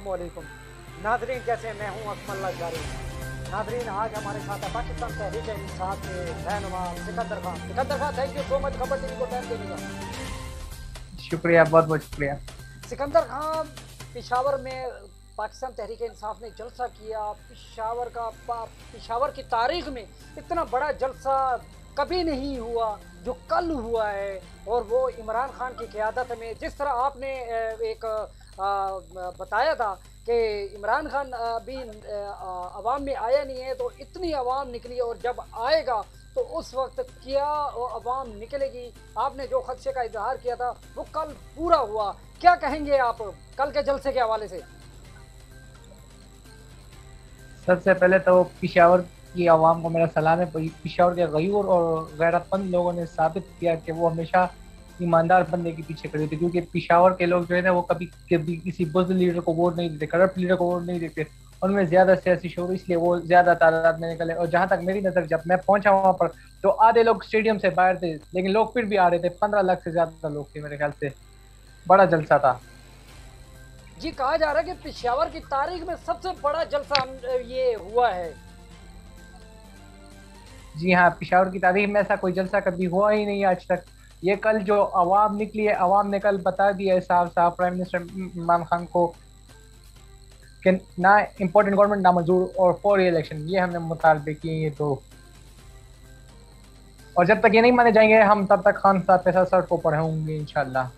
अस्सलामुअलैकुम नाजरीन, कैसे मैं हूँ अकमल लजारी। नाजरीन, आज हमारे साथ है पाकिस्तान तहरीक इंसाफ के रहनुमा Sikandar Khan. Sikandar Khan, thank you so much खबर टीवी को टाइम देने का। शुक्रिया, बहुत बहुत शुक्रिया। सिकंदर खान, पेशावर में पाकिस्तान तहरीक इंसाफ ने जलसा किया। पेशावर की तारीख में इतना बड़ा जलसा कभी नहीं हुआ जो कल हुआ है, और वो इमरान खान की क़यादत में। जिस तरह आपने एक बताया था कि इमरान खान अभी अवाम में आया नहीं है, तो इतनी अवाम निकली, और जब आएगा तो उस वक्त क्या अवाम निकलेगी। आपने जो खदशे का इजहार किया था वो कल पूरा हुआ। क्या कहेंगे आप कल के जलसे के हवाले से? सबसे पहले तो पिशावर की आवाम को मेरा सलाम है। पिशावर के गयूर और गैरतमंद लोगों ने साबित किया कि वो हमेशा ईमानदार बनने के पीछे खड़े थे, क्योंकि पिशावर के लोग जो है ना, वो कभी कभी किसी बुज़दिल लीडर को वोट नहीं देते, करप्ट लीडर को वोट नहीं देते। उनमें ज्यादा सियासी शोर, इसलिए वो ज्यादा तादाद में निकले। और जहां तक मेरी नजर, जब मैं पहुंचा वहां पर, तो आधे लोग स्टेडियम से बाहर थे, लेकिन लोग फिर भी आ रहे थे। 15 लाख से ज्यादा लोग थे मेरे ख्याल से। बड़ा जलसा था। जी, कहा जा रहा है कि पेशावर की तारीख में सबसे बड़ा जलसा ये हुआ है। जी हाँ, पिशावर की तारीख में ऐसा कोई जलसा कभी हुआ ही नहीं आज तक। ये कल जो अवाम निकली है, अवाम ने कल बता दिया है साफ साफ प्राइम मिनिस्टर इमरान खान को कि ना इम्पोर्टेंट गवर्नमेंट ना मंजूर और फॉर इलेक्शन, ये हमने मुतालबे किए हैं। तो और जब तक ये नहीं माने जाएंगे हम, तब तक खान साहब के साथ सड़कों पर होंगे इंशाल्लाह।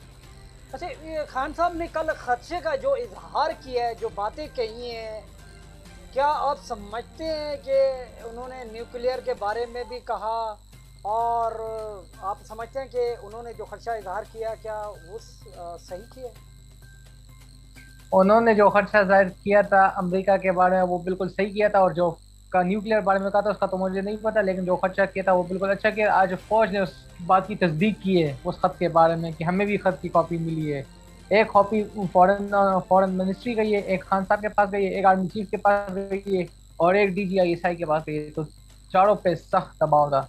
अच्छा, ये खान साहब ने कल खदशे का जो इजहार किया है, जो बातें कही हैं, क्या आप समझते हैं कि उन्होंने न्यूक्लियर के बारे में भी कहा, और आप समझते हैं कि उन्होंने जो खदशा इजहार किया क्या वो सही किया? उन्होंने जो खदशा जाहिर किया था अमेरिका के बारे में, वो बिल्कुल सही किया था। और जो का न्यूक्लियर बारे में कहा था उसका तो मुझे नहीं पता, लेकिन जो खदशा किया था वो बिल्कुल अच्छा किया। आज फौज ने उस बात की तस्दीक की है उस खत के बारे में, कि हमें भी खत की कॉपी मिली है। एक कॉपी फॉरेन फॉरेन मिनिस्ट्री गई है, एक खान साहब के पास गई है, एक आर्मी चीफ के पास गई है, और एक DGISI के पास गई है। तो चारों पे सख्त दबाव था।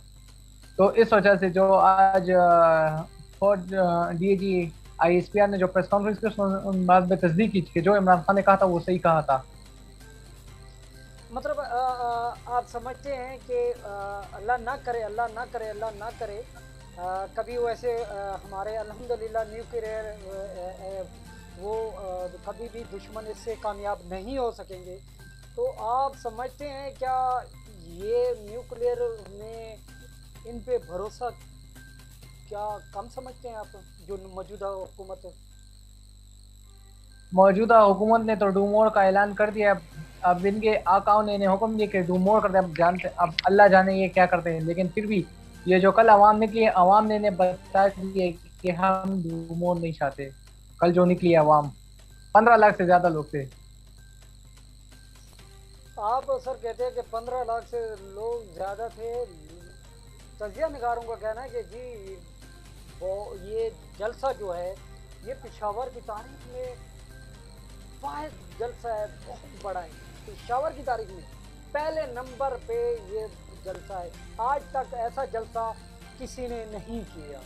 तो इस वजह से जो आज फौज DIG ISPR ने जो प्रेस कॉन्फ्रेंस की, उसमें उन बात में तस्दीक की कि जो इमरान खान ने कहा था वो सही कहा था। मतलब आप समझते हैं कि अल्लाह ना करे, अल्लाह ना करे, अल्लाह ना करे, कभी वैसे हमारे अल्हम्दुलिल्लाह न्यूक्लियर वो कभी भी दुश्मन इससे कामयाब नहीं हो सकेंगे। तो आप समझते हैं क्या ये न्यूक्लियर में इन पे भरोसा क्या कम समझते हैं आप, जो मौजूदा हुकूमत है? मौजूदा हुकूमत ने तो डूमोर का ऐलान कर दिया। अब इनके आकाओं ने इन्हें हुक्म दिया कि डूमोर कर दे। अब जानते, अब अल्लाह जाने ये क्या करते हैं। लेकिन फिर भी ये जो कल अवाम निकली है, अवाम ने इन्हें बता दिया कि हम डूमोर नहीं चाहते। कल जो निकली अवाम, 15 लाख से ज्यादा लोग थे। आप सर कहते हैं कि 15 लाख से लोग ज़्यादा थे। तजिया निगारों का कहना है कि जी वो ये जलसा जो है ये पेशावर की तारीख में वाहिद जलसा है, बहुत बड़ा है। पेशावर की तारीख में पहले नंबर पे ये जलसा है। आज तक ऐसा जलसा किसी ने नहीं किया।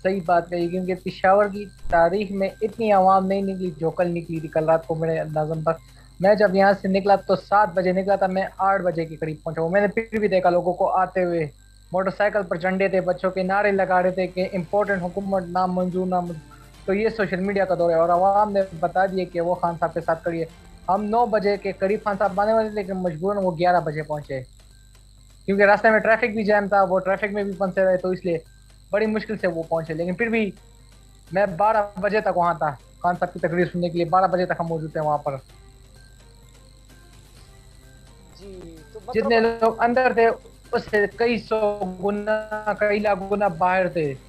सही बात कही, क्योंकि पिशावर की तारीख में इतनी आवाम नहीं निकली जो कल निकली थी। कल रात को मेरे अंदाजन पर मैं जब यहाँ से निकला तो 7 बजे निकला था, मैं 8 बजे के करीब पहुंचा हूँ। मैंने फिर भी देखा लोगों को आते हुए, मोटरसाइकिल पर झंडे थे, बच्चों के नारे लगा रहे थे कि इम्पोर्टेंट हुकूमत ना मंजूर ना मंजूर। तो ये सोशल मीडिया का दौर है, और आवाम ने बता दिया कि वो खान साहब के साथ खड़ी है। हम 9 बजे के करीब खान साहब आने वाले थे, लेकिन मजबूरन वो 11 बजे पहुंचे, क्योंकि रास्ते में ट्रैफिक भी जैम था, वो ट्रैफिक में भी फंसे रहे, तो इसलिए बड़ी मुश्किल से वो पहुंचे। लेकिन फिर भी मैं 12 बजे तक वहां था खान साहब की तकरीर सुनने के लिए। 12 बजे तक हम मौजूद थे वहां पर। जी, तो जितने मतलब लोग अंदर थे उससे कई सौ गुना, कई लाख गुना बाहर थे। जी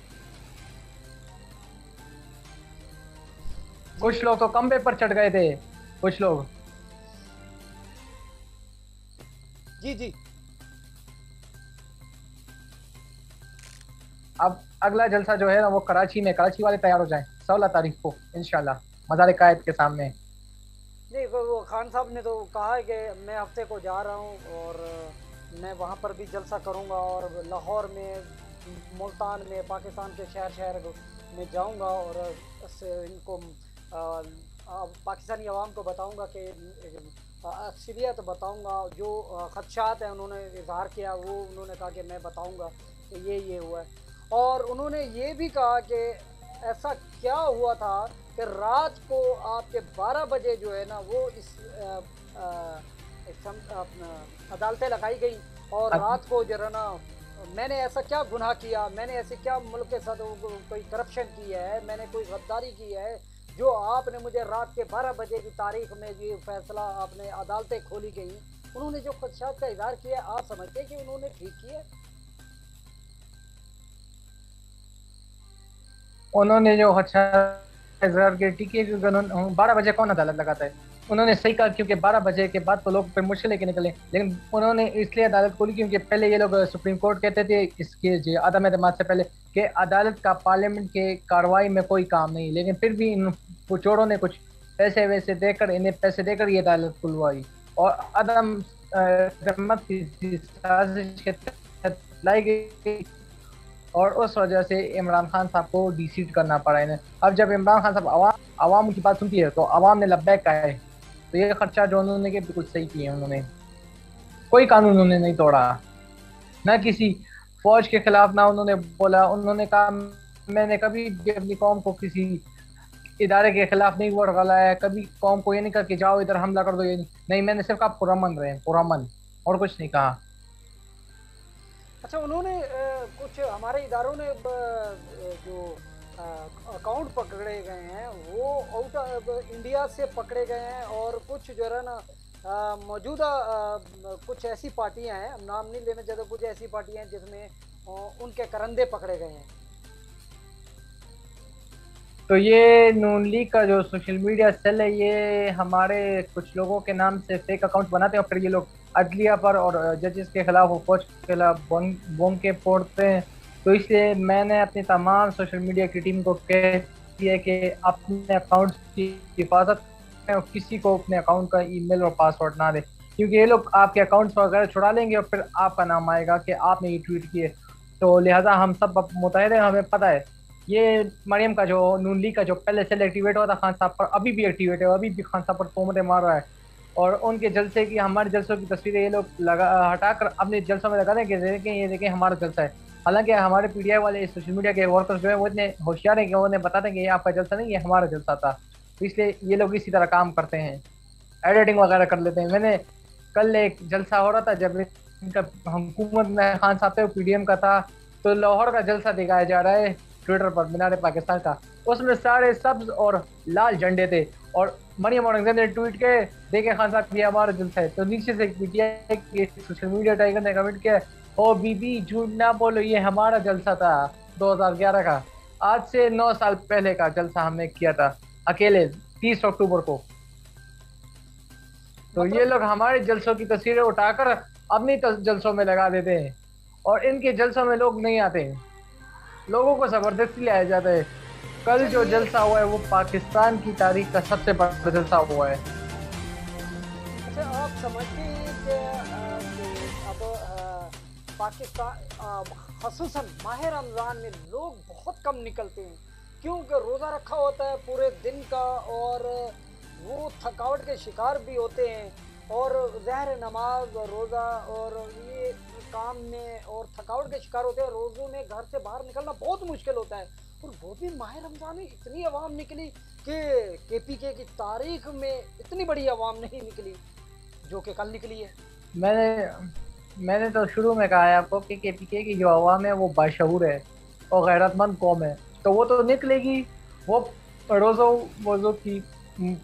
कुछ लोग तो खंबे पर चढ़ गए थे, कुछ लोग। जी जी। अब अगला जलसा जो है ना, वो कराची में। कराची वाले तैयार हो जाएं 16 तारीख को इंशाल्लाह, मज़ार कायद के सामने। नहीं, वो खान साहब ने तो कहा है कि मैं हफ्ते को जा रहा हूँ, और मैं वहाँ पर भी जलसा करूँगा, और लाहौर में, मुल्तान में, पाकिस्तान के शहर शहर में जाऊँगा, और इनको पाकिस्तानी अवाम को बताऊंगा कि अक्सरियत बताऊंगा, जो ख़दशात हैं उन्होंने इजहार किया, वो उन्होंने कहा कि मैं बताऊंगा कि ये हुआ है। और उन्होंने ये भी कहा कि ऐसा क्या हुआ था कि रात को आपके 12 बजे जो है ना वो अपना अदालतें लगाई गई, और रात को जो है ना मैंने ऐसा क्या गुनाह किया, मैंने ऐसे क्या मुल्क के साथ कोई करप्शन की है, मैंने कोई गद्दारी की है, जो आपने मुझे रात के 12 बजे की तारीख में ये फैसला आपने अदालतें खोली गई। उन्होंने जो खदशात का इजहार किया, आप समझते हैं कि उन्होंने ठीक किया? उन्होंने जो अच्छा इजहार के टिके, क्योंकि उन्होंने 12 बजे कौन अदालत लगाता है, उन्होंने सही कहा, क्योंकि 12 बजे के बाद तो लोग फिर मुश्किल लेके निकले। लेकिन उन्होंने इसलिए अदालत खोली क्योंकि पहले ये लोग सुप्रीम कोर्ट कहते थे इसके जो अदम एतमाद से पहले कि अदालत का पार्लियामेंट के कार्रवाई में कोई काम नहीं, लेकिन फिर भी इन चोरों ने कुछ पैसे वैसे देकर, इन्हें पैसे देकर ये अदालत खुलवाई, और अदम एतमाद की साजिश के तहत लाई गई, और उस वजह से इमरान खान साहब को डिसीट करना पड़ा इन्हें। अब जब इमरान खान साहब आवाम की बात सुनती है तो आवाम ने लब्बैक कहा है, तो ये खर्चा जो उन्होंने किया बिल्कुल सही किए। उन्होंने कोई कानून उन्होंने नहीं तोड़ा, ना किसी फौज के खिलाफ ना उन्होंने बोला। उन्होंने कहा मैंने कभी भी अपनी कौम को किसी इदारे के खिलाफ नहीं वोट डाला है, कभी कौम को ये नहीं कहा कि जाओ इधर हमला कर दो, ये नहीं, मैंने सिर्फ आप पुरअमन रहे, पुरअमन, और कुछ नहीं कहा। अच्छा, उन्होंने कुछ हमारे इदारों ने जो अकाउंट पकड़े गए हैं वो आउट इंडिया से पकड़े गए हैं, और कुछ जो है ना मौजूदा कुछ ऐसी पार्टियां हैं, हम नाम नहीं लेना चाहते, कुछ ऐसी पार्टियां हैं जिसमें उनके करंदे पकड़े गए हैं। तो ये नून लीग का जो सोशल मीडिया सेल है, ये हमारे कुछ लोगों के नाम से फेक अकाउंट बनाते हैं, और फिर ये लोग अदलिया पर और जजेस के खिलाफ और फौज के खिलाफ बम के फोड़ते हैं। तो इसलिए मैंने अपनी तमाम सोशल मीडिया की टीम को कह दिया कि अपने अकाउंट की हिफाजत करें और किसी को अपने अकाउंट का ईमेल और पासवर्ड ना दें, क्योंकि ये लोग आपके अकाउंट्स वगैरह छुड़ा लेंगे और फिर आपका नाम आएगा कि आपने ये ट्वीट किए। तो लिहाजा हम सब मुतहद हैं, हमें पता है ये मरियम का जो नून लीग का जो पहले से एक्टिवेट हुआ था खान साहब पर, अभी भी एक्टिवेट है, अभी भी खान साहब पर तोहमतें मार रहा है, और उनके जलसे की, हमारे जलसों की तस्वीरें ये लोग लगा हटाकर अपने जलसों में लगा दें कि देखें, ये देखें हमारा जलसा है। हालांकि हमारे पीटीआई वाले सोशल मीडिया के वर्कर्स जो है वो इतने होशियार हैं कि उन्हें बताते हैं कि ये आपका जलसा नहीं, ये हमारा जलसा था। तो इसलिए ये लोग इसी तरह काम करते हैं, एडिटिंग वगैरह कर लेते हैं। मैंने कल एक जलसा हो रहा था जब इनका हुकूमत में खान साहब थे, पीडीएम का था, तो लाहौर का जलसा दिखाया जा रहा है ट्विटर पर, मीनार पाकिस्तान का। उसमें सारे सब्ज और लाल झंडे थे, और मरियम औरंगजेब ने ट्वीट के देखे खान साहब ये हमारा जलसा है। तो नीचे से पीटीआई के सोशल मीडिया टाइगर ने कमेंट किया, ओ बीबी झूठ ना बोलो, ये हमारा जलसा था 2011 का, आज से 9 साल पहले का जलसा हमने किया था अकेले 30 अक्टूबर को। तो ये लोग हमारे जलसों की तस्वीरें उठाकर अपनी जलसों में लगा देते हैं, और इनके जलसों में लोग नहीं आते हैं, लोगों को जबरदस्ती लाया जाता है। कल जो जलसा हुआ है वो पाकिस्तान की तारीख का सबसे बड़ा जलसा हुआ है। अच्छा, आप समझते हैं कि अब पाकिस्तान ख़ुसूसन माह रमज़ान में लोग बहुत कम निकलते हैं, क्योंकि रोज़ा रखा होता है पूरे दिन का, और वो थकावट के शिकार भी होते हैं, और ज़हर नमाज और रोज़ा और ये काम में और थकावट के शिकार होते हैं। रोज़ों में घर से बाहर निकलना बहुत मुश्किल होता है, और वो भी माह रमज़ान में इतनी आवाम निकली कि केपीके की तारीख में इतनी बड़ी आवाम नहीं निकली जो कि कल निकली है। मैंने तो शुरू में कहा है आपको कि केपीके की जो आवाम है वो बाशऊर है और गैरतमंद कौम है, तो वो तो निकलेगी, वो रोज़ो वोज़ो की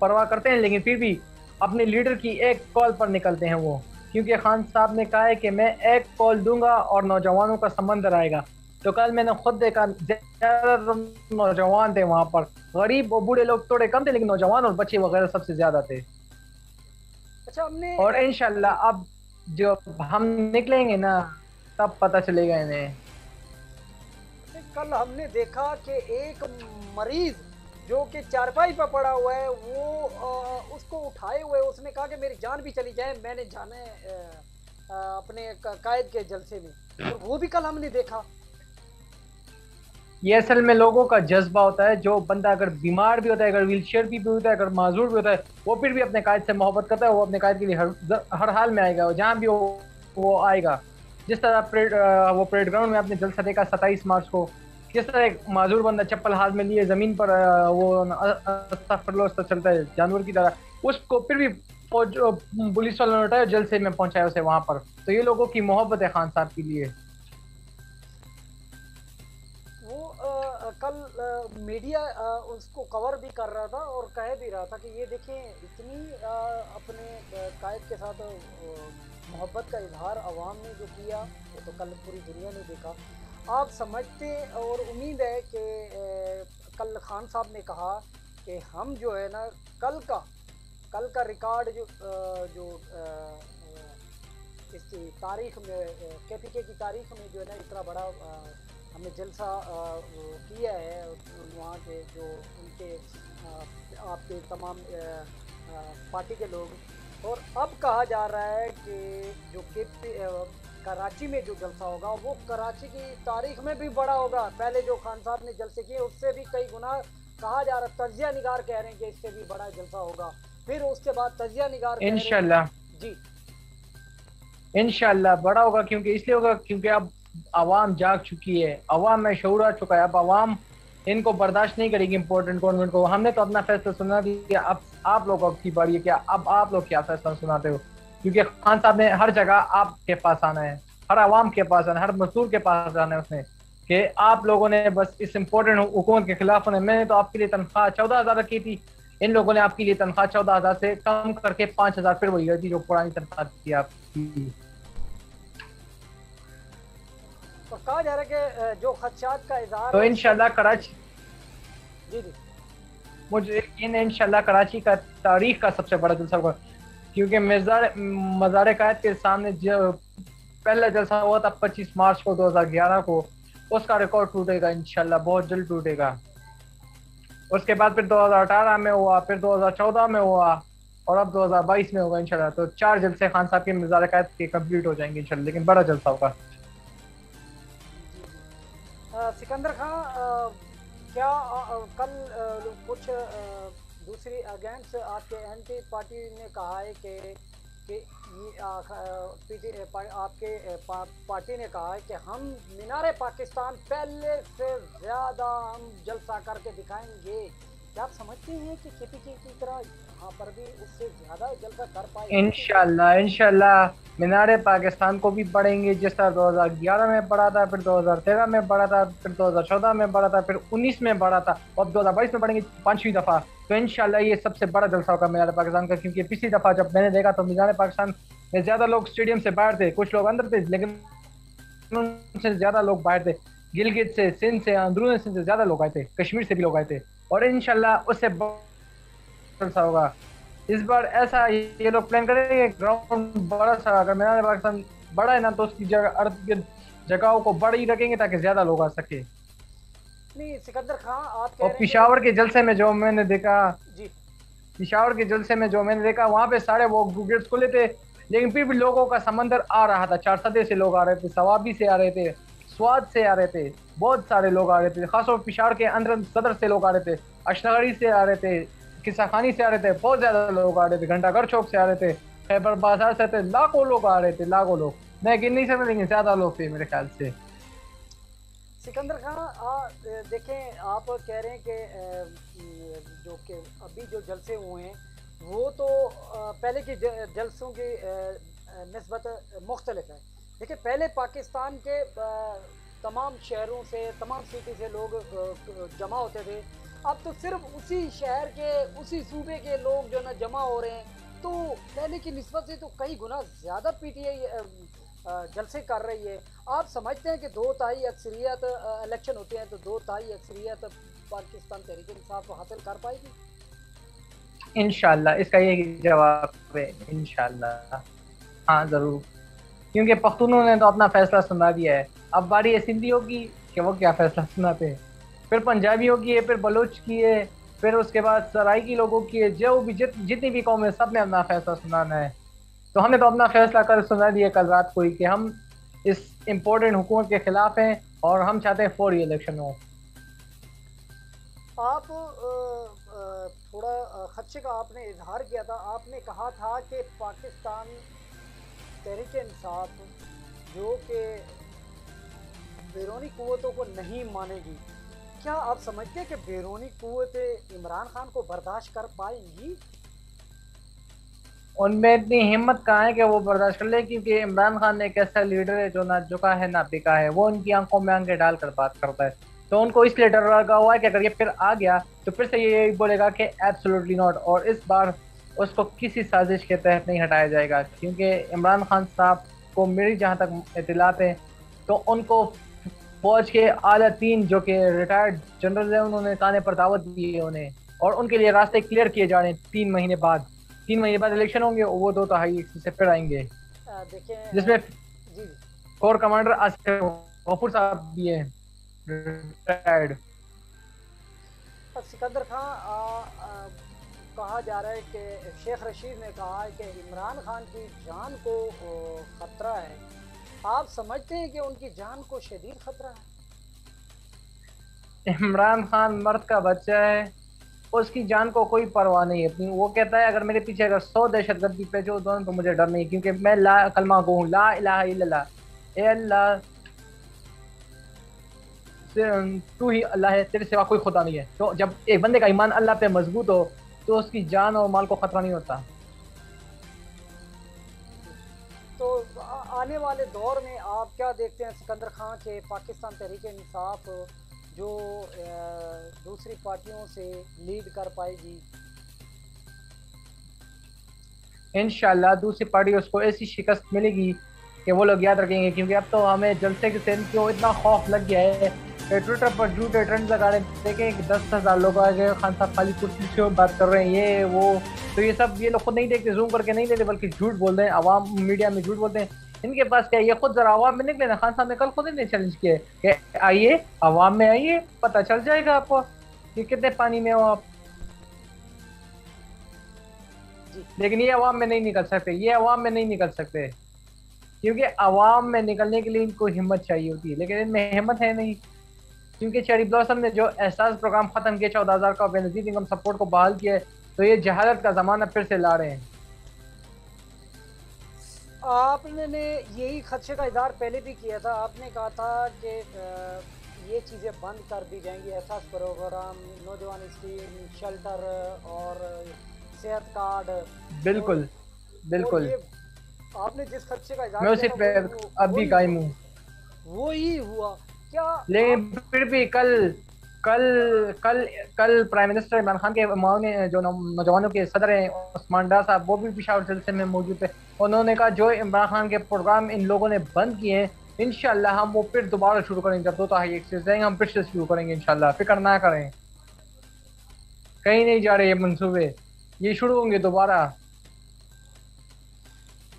परवाह करते हैं, लेकिन फिर भी अपने लीडर की एक कॉल पर निकलते हैं वो, क्योंकि खान साहब ने कहा है कि मैं एक कॉल दूंगा और नौजवानों का समंदर आएगा। तो कल मैंने खुद देखा ज़्यादातर नौजवान थे वहाँ पर, गरीब और बूढ़े लोग थोड़े कम थे, लेकिन नौजवान और बच्चे वगैरह सबसे ज़्यादा थे। अच्छा, हमने और इंशाल्लाह अब जो हम निकलेंगे ना तब पता चलेगा इन्हें। कल हमने देखा कि एक मरीज जो कि चारपाई पर पड़ा हुआ है, वो उसको उठाए हुए उसने कहा कि मेरी जान भी चली जाए, मैंने जाना है अपने कायद के जलसे में, और वो भी कल हमने देखा। ये असल में लोगों का जज्बा होता है। जो बंदा अगर बीमार भी होता है, अगर व्हील चेयर भी होता है, अगर माजूर भी होता है, वो फिर भी अपने कायद से मोहब्बत करता है। वो अपने कायद के लिए हर हाल में आएगा, जहाँ भी वो आएगा। जिस तरह वो परेड ग्राउंड में आपने जलसा देखा 27 मार्च को, किस तरह एक माजूर बंदा चप्पल हाथ में लिए जमीन पर वो अस्तगफिरुल्लाह चलता है जानवर की तरह, उसको फिर भी फौज पुलिस वालों ने उठाया, जलसे में पहुंचाया उसे वहां पर। तो ये लोगों की मोहब्बत है खान साहब के लिए। वो कल मीडिया उसको कवर भी कर रहा था और कह भी रहा था कि ये देखें इतनी अपने कायद के साथ मोहब्बत का इजहार अवाम ने जो किया, वो तो कल पूरी दुनिया ने देखा। आप समझते और उम्मीद है कि कल खान साहब ने कहा कि हम जो है ना कल का रिकॉर्ड जो इसकी तारीख में केपीके की तारीख में जो है ना इतना बड़ा हमने जलसा किया है वहाँ के जो उनके आपके तमाम पार्टी के लोग। और अब कहा जा रहा है कि जो कराची में जो जलसा होगा वो कराची की तारीख में भी बड़ा होगा। पहले जो खान साहब ने जलसे किए उससे भी कई गुना कहा जा रहा है। तजिया निगार कह रहे हैं कि इससे भी बड़ा जलसा होगा। फिर उसके बाद तजिया निगार इंशाल्लाह जी इंशाल्लाह बड़ा होगा। क्योंकि इसलिए होगा क्योंकि अब आवाम जाग चुकी है, आवाम में शऊर आ चुका है। अब आवाम इनको बर्दाश्त नहीं करेगी इम्पोर्टेंट गवर्नमेंट को। हमने तो अपना फैसला सुना दिया, अब आप लोगों की बारी है। क्या अब आप लोग क्या फैसला सुनाते हो? क्योंकि खान साहब ने हर जगह आपके पास आना है, हर आवाम के पास आना है, हर मजदूर के पास आना है उसने, कि आप लोगों ने बस इस इम्पोर्टेंट हुकूमत के खिलाफ होने। मैंने तो आपके लिए तनख्वाह 14,000 रखी थी, इन लोगों ने आपके लिए तनख्वाह 14,000 से कम करके 5,000 फिर वही थी जो पुरानी तनख्वाह थी आपकी। तो कहा जा रहा है कि जो खदशात का इजहार तो इंशाल्लाह कराची, जी जी मुझे यकीन है इंशाल्लाह कराची का तारीख का सबसे बड़ा जलसा होगा। क्योंकि मज़ार कायद के सामने जो पहला जलसा हुआ था 25 मार्च को 2011 को, उसका रिकॉर्ड टूटेगा इंशाल्लाह, बहुत जल्द टूटेगा। उसके बाद फिर 2018 में हुआ, फिर 2014 में हुआ, और अब 2022 में होगा इंशाल्लाह। तो 4 जलसे खान साहब के मज़ार कायद के कंप्लीट हो जाएंगे इंशाल्लाह, लेकिन बड़ा जलसा होगा। सिकंदर खान क्या कल कुछ दूसरी अगेंस्ट आपके एंटी पार्टी ने कहा है कि ये आपके पार्टी ने कहा है कि हम मीनार पाकिस्तान पहले से ज़्यादा हम जलसा करके दिखाएंगे। क्या आप समझते हैं कि केपीके की तरह यहाँ पर भी उससे ज़्यादा जलसा कर पाए? इंशाल्लाह इंशाल्लाह मीनार पाकिस्तान को भी बढ़ेंगे, जिस तरह 2011 में बढ़ा था, फिर 2013 में बढ़ा था, फिर 2014 में बढ़ा था, फिर 19 में बढ़ा था, और 2022 में बढ़ेंगे 5वीं दफ़ा। तो इंशाल्लाह ये सबसे बड़ा जलसा होगा मीनार पाकिस्तान का। क्योंकि पिछली दफ़ा जब मैंने देखा तो मीनार पाकिस्तान में ज़्यादा लोग स्टेडियम से बाहर थे, कुछ लोग अंदर थे, लेकिन उनसे ज़्यादा लोग बाहर थे। गिलगित से, सिंध से, अंदरून सिंध से ज़्यादा लोग आए थे, कश्मीर से भी लोग आए थे। और इंशाल्लाह उससे जलसा होगा इस बार। ऐसा ये लोग प्लान करेंगे ग्राउंड बड़ा सा, अगर मीनार पाकिस्तान बड़ा है ना तो उसकी जगह अर्थ की जगहों को बड़ी रखेंगे ताकि ज्यादा लोग आ सके। नहीं सिकंदर खान आप कह और रहे हैं पिशावर के जलसे में जो मैंने देखा, जी पिशावर के जलसे में जो मैंने देखा, वहां पे सारे वो गेट्स खुले थे, लेकिन फिर भी लोगों का समंदर आ रहा था। 4 सदे से लोग आ रहे थे, सवाबी से आ रहे थे, स्वाद से आ रहे थे, बहुत सारे लोग आ रहे थे। खासतौर पिशावर के अंदर सदर से लोग आ रहे थे, अशनगरी से आ रहे थे, किस्सा खानी से आ रहे थे, बहुत ज्यादा लोग आ रहे थे, घंटाघर चौक से आ रहे थे, खैबर बाजार से थे, लाखों लोग आ रहे थे, लाखों लोग। मैं गिन नहीं सकता लेकिन ज्यादा लोग थे मेरे ख्याल से। सिकंदर खान देखें आप कह रहे हैं कि जो कि अभी जो जलसे हुए हैं वो तो पहले के जलसों की निस्बत मुख्तलिफ है। देखिए पहले पाकिस्तान के तमाम शहरों से, तमाम सिटी से लोग जमा होते थे। अब तो सिर्फ उसी शहर के, उसी सूबे के लोग जो ना जमा हो रहे हैं। तो पहले की निस्बत से तो कई गुना ज़्यादा पीटीआई जलसे कर रही है। आप समझते हैं कि 2/3 अक्सरियत इलेक्शन होते हैं तो 2/3 अक्सरियत पाकिस्तान तहरीक इंसाफ हासिल कर पाएगी? इंशाल्लाह इसका यही जवाब है, इंशाल्लाह। हाँ जरूर, क्योंकि पख्तूनों ने तो अपना फैसला सुना दिया है। अब बारी है सिंधियों की कि वो क्या फैसला सुनाते हैं, फिर पंजाबियों की है, फिर बलोच की है, फिर उसके बाद सराइकी लोगों की है। जो भी जितनी भी कौम है सब ने अपना फैसला सुनाना है। तो हमने तो अपना फैसला कल सुना दिया, कल रात को ही, कि हम इस इम्पोर्टेंट हुकूमत के खिलाफ हैं और हम चाहते हैं फौरी इलेक्शन हो। आप थोड़ा खदशे का आपने इजहार किया था, आपने कहा था कि पाकिस्तान तहरीक इंसाफ जो कि बैरूनी कुव्वतों को नहीं मानेगी, क्या आप समझते हैं कि बैरूनी कुव्वतें इमरान खान को बर्दाश्त कर पाएंगी? उनमें इतनी हिम्मत कहाँ है कि वो बर्दाश्त कर ले, क्योंकि इमरान खान एक ऐसा लीडर है जो ना झुका है ना बिका है। वो उनकी आंखों में आंखें डाल कर बात करता है। तो उनको इसलिए डर लगा हुआ है कि अगर ये फिर आ गया तो फिर से ये बोलेगा कि एब्सोल्युटली नॉट, और इस बार उसको किसी साजिश के तहत नहीं हटाया जाएगा। क्योंकि इमरान खान साहब को मेरी जहाँ तक इतलात है तो उनको फौज के आला तीन जो कि रिटायर्ड जनरल है उन्होंने ताने पर दावत दी है उन्हें, और उनके लिए रास्ते क्लियर किए जा रहे हैं। 3 महीने बाद, 3 महीने बाद इलेक्शन होंगे, वो 2 तिहाई से फिर आएंगे, देखें जिसमें जी जी। कोर कमांडर आसिफ गफूर साहब भी हैं, रिटायर्ड। सिकंदर खान कहा जा रहा है कि शेख रशीद ने कहा है कि इमरान खान की जान को खतरा है। आप समझते हैं कि उनकी जान को शदीद खतरा है? इमरान खान मर्द का बच्चा है, उसकी जान को कोई परवाह नहीं है अपनी। वो कहता है अगर मेरे पीछे अगर 100 दहशतगर्द भी पेश हो तो मुझे डर नहीं, क्योंकि मैं ला कलमा गो हूँ, ला इलाहा इल्लल्लाह, ए अल्लाह तू ही अल्लाह है, तेरे सिवा कोई खुदा नहीं है। तो जब एक बंदे का ईमान अल्लाह पे मजबूत हो तो उसकी जान और माल को खतरा नहीं होता। तो आने वाले दौर में आप क्या देखते हैं सिकंदर खान के पाकिस्तान तहरीक इंसाफ जो दूसरी पार्टियों से लीड कर पाएगी? इंशाल्लाह दूसरी पार्टी उसको ऐसी शिकस्त मिलेगी कि वो लोग याद रखेंगे। क्योंकि अब तो हमें जलसे के सेंस को इतना खौफ लग गया है कि ट्विटर पर झूठे ट्रेंड लगा रहे हैं। देखें कि 10,000 लोग आ गए, खान साहब खाली कुर्सी से बात कर रहे हैं, ये वो। तो ये सब ये लोग खुद नहीं देखते, जूम करके नहीं देते, बल्कि झूठ बोल रहे हैं, आवाम मीडिया में झूठ बोलते हैं। इनके पास क्या है, ये खुद जरा आवाम में निकले ना। खान साहब ने कल खुद ही चैलेंज किया कि आइए आवाम में आइए, पता चल जाएगा आपको कि कितने पानी में हो आप। लेकिन ये अवाम में नहीं निकल सकते, ये अवाम में नहीं निकल सकते, क्योंकि अवाम में निकलने के लिए इनको हिम्मत चाहिए होती है, लेकिन इनमें हिम्मत है नहीं। क्योंकि चेरी ब्लॉसम ने जो एहसास प्रोग्राम खत्म किया 14,000 का, बेनजीर इनकम सपोर्ट को बहाल किया है, तो ये जहालत का जमाना फिर से ला रहे हैं। आपने यही खदशे का इजहार पहले भी किया था, आपने कहा था कि ये चीज़ें बंद कर दी जाएंगी, एहसास प्रोग्राम, नौजवान स्कीम, शेल्टर और सेहत कार्ड। बिल्कुल बिल्कुल, आपने जिस खदशे का इजहार मैं उसी पे अब भी कायम हूँ। वो ही हुआ क्या? लेकिन फिर भी कल कल कल कल प्राइम मिनिस्टर इमरान खान के मामले जो नौजवानों के सदर हैं उस्मान डार साहब, वो भी पेशावर जलसे में मौजूद थे। उन्होंने कहा जो इमरान खान के प्रोग्राम इन लोगों ने बंद किए हैं, इंशाल्लाह हम वो फिर दोबारा शुरू करेंगे। जब 2 तिहाई से जाएंगे हम फिर से शुरू करेंगे इंशाल्लाह, फिक्र ना करें, कहीं नहीं जा रहे ये मंसूबे, ये शुरू होंगे दोबारा।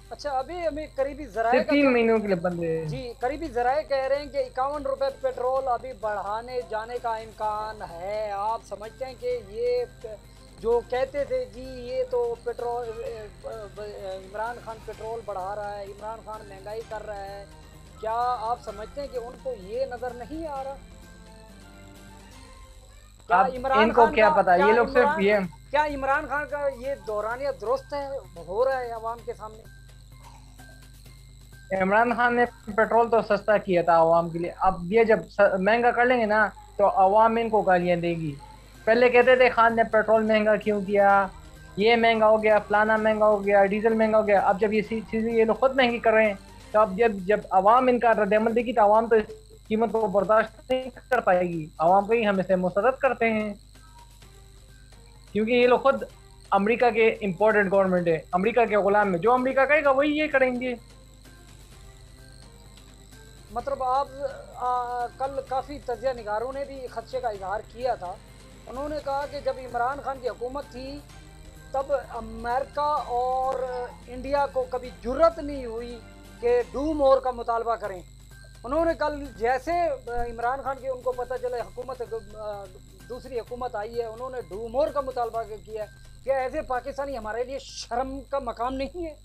अच्छा, अभी हमें करीबी जराए सिर्फ 3 महीनों के लिए बंदे जी, करीबी जराए कह रहे हैं कि 51 रुपए पेट्रोल अभी बढ़ाने जाने का इम्कान है। आप समझते हैं कि ये जो कहते थे जी ये तो पेट्रोल, इमरान खान पेट्रोल बढ़ा रहा है, इमरान खान महंगाई कर रहा है, क्या आप समझते हैं कि उनको ये नजर नहीं आ रहा? क्या इमरान इनको खान क्या का पता, ये लोग सिर्फ ये क्या इमरान खान का ये दौरानिया दुरुस्त है, हो रहा है आवाम के सामने? इमरान खान ने पेट्रोल तो सस्ता किया था आवाम के लिए, अब ये जब महंगा कर लेंगे ना तो आवाम इनको गालियां देगी। पहले कहते थे खान ने पेट्रोल महंगा क्यों किया, ये महंगा हो गया, फलाना महंगा हो गया, डीजल महंगा हो गया। अब जब ये चीजें ये लोग खुद महंगी कर रहे हैं तो अब जब जब आवाम इनका रद्दमल देगी तो आवाम तो इस कीमत को बर्दाश्त नहीं कर पाएगी। आवाम को ही हम इसे मुसरत करते हैं, क्योंकि ये लोग खुद अमेरिका के इम्पोर्टेंट गवर्नमेंट है, अमेरिका के गुलाम है, जो अमेरिका कहेगा वही ये करेंगे। मतलब आप कल काफ़ी तजिया निगारों ने भी खदशे का इजहार किया था। उन्होंने कहा कि जब इमरान खान की हुकूमत थी तब अमेरिका और इंडिया को कभी जुर्रत नहीं हुई कि डू मोर का मुतालबा करें। उन्होंने कल जैसे इमरान खान की उनको पता चला हुकूमत दूसरी हुकूमत आई है, उन्होंने डू मोर का मुतालबा किया। क्या ऐसे पाकिस्तानी हमारे लिए शर्म का मकाम नहीं है?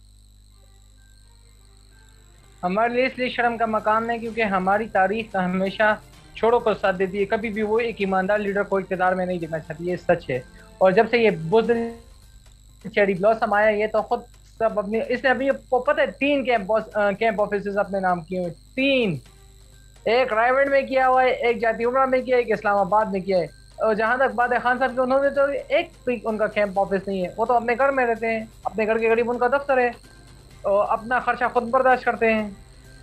हमारे लिए इसलिए शर्म का मकाम है क्योंकि हमारी तारीख हमेशा छोरों को साथ देती है, कभी भी वो एक ईमानदार लीडर को इक़्तिदार में नहीं देखना चाहती, ये सच है। और जब से ये बुज़दिल चेरी ब्लॉसम आया, ये तो खुद सब अपने, इसने अभी आपको पता है 3 कैंप ऑफिस अपने नाम किए हुए, 3। एक रायगढ़ में किया हुआ है, एक जाती उमरा में किया है, एक इस्लामाबाद में किया है। और जहां तक बात है खान साहब की, उन्होंने तो एक भी उनका कैंप ऑफिस नहीं है, वो तो अपने घर में रहते हैं, अपने घर के करीब उनका दफ्तर है और अपना खर्चा खुद बर्दाश्त करते हैं।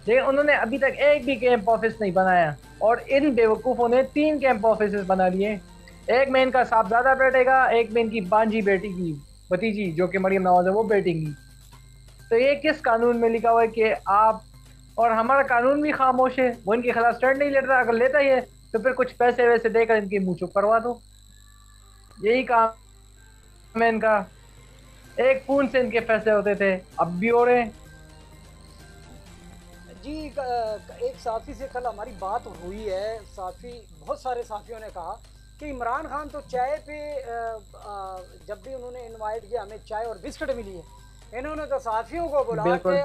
लेकिन उन्होंने अभी तक एक भी कैंप ऑफिस नहीं बनाया, और इन बेवकूफ़ों ने 3 कैंप ऑफिस बना लिए। एक में इनका साहबजादा बैठेगा, एक में इनकी बांजी बेटी की भतीजी जो कि मरियम नवाज है वो बैठेंगी। तो ये किस कानून में लिखा हुआ है कि आप, और हमारा कानून भी खामोश है, वो इनके खिलाफ स्टैंड नहीं लेता, अगर लेता ही है तो फिर कुछ पैसे वैसे देकर इनकी मुंह चुप करवा दो, यही काम है इनका। एक खून से इनके फैसले होते थे, अब भी हो रहे हैं। जी एक साथी से कल हमारी बात हुई है, साथी बहुत सारे साथियों ने कहा कि इमरान खान तो चाय पे जब भी उन्होंने इनवाइट किया, हमें चाय और बिस्किट मिली है। इन्होंने तो साथियों को बुला के